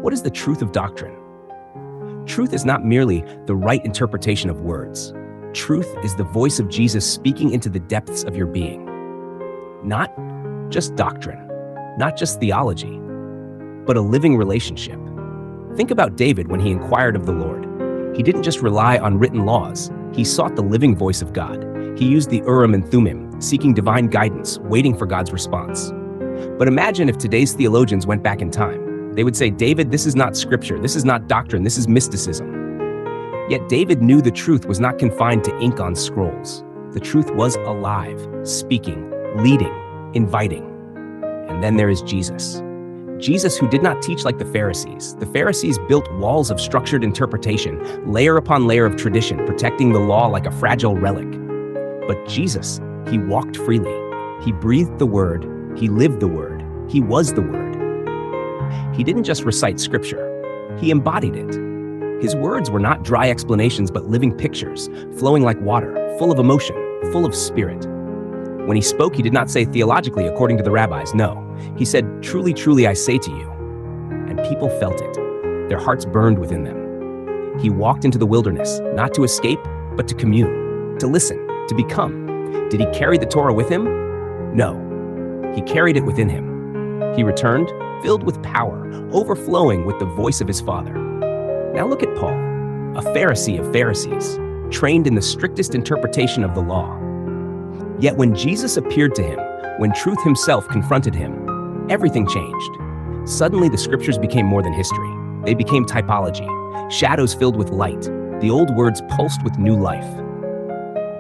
What is the truth of doctrine? Truth is not merely the right interpretation of words. Truth is the voice of Jesus speaking into the depths of your being. Not just doctrine, not just theology, but a living relationship. Think about David when he inquired of the Lord. He didn't just rely on written laws. He sought the living voice of God. He used the Urim and Thummim, seeking divine guidance, waiting for God's response. But imagine if today's theologians went back in time. They would say, David, this is not scripture. This is not doctrine. This is mysticism. Yet David knew the truth was not confined to ink on scrolls. The truth was alive, speaking, leading, inviting. And then there is Jesus. Jesus, who did not teach like the Pharisees. The Pharisees built walls of structured interpretation, layer upon layer of tradition, protecting the law like a fragile relic. But Jesus, he walked freely. He breathed the word. He lived the word. He was the word. He didn't just recite scripture. He embodied it. His words were not dry explanations, but living pictures, flowing like water, full of emotion, full of spirit. When he spoke, he did not say theologically according to the rabbis. No, he said, truly, truly, I say to you. And people felt it. Their hearts burned within them. He walked into the wilderness, not to escape, but to commune, to listen, to become. Did he carry the Torah with him? No, he carried it within him. He returned, filled with power, overflowing with the voice of his Father. Now look at Paul, a Pharisee of Pharisees, trained in the strictest interpretation of the law. Yet when Jesus appeared to him, when truth himself confronted him, everything changed. Suddenly the scriptures became more than history. They became typology, shadows filled with light. The old words pulsed with new life.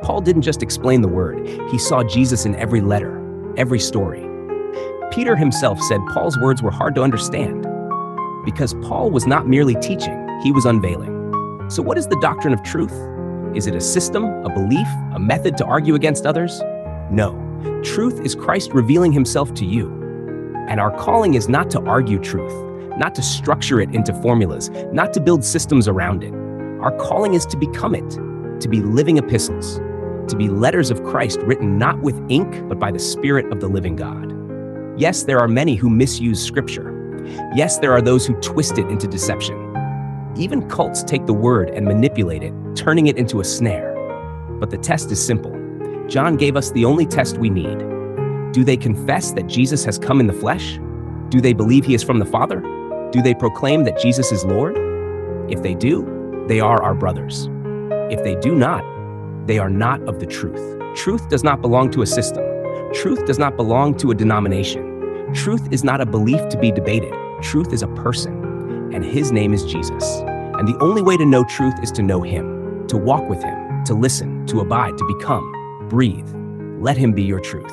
Paul didn't just explain the word, he saw Jesus in every letter, every story. Peter himself said Paul's words were hard to understand. Because Paul was not merely teaching, he was unveiling. So what is the doctrine of truth? Is it a system, a belief, a method to argue against others? No. Truth is Christ revealing himself to you. And our calling is not to argue truth, not to structure it into formulas, not to build systems around it. Our calling is to become it, to be living epistles, to be letters of Christ written not with ink, but by the Spirit of the living God. Yes, there are many who misuse scripture. Yes, there are those who twist it into deception. Even cults take the word and manipulate it, turning it into a snare. But the test is simple. John gave us the only test we need. Do they confess that Jesus has come in the flesh? Do they believe he is from the Father? Do they proclaim that Jesus is Lord? If they do, they are our brothers. If they do not, they are not of the truth. Truth does not belong to a system. Truth does not belong to a denomination. Truth is not a belief to be debated. Truth is a person. And his name is Jesus. And the only way to know truth is to know him, to walk with him, to listen, to abide, to become, breathe. Let him be your truth.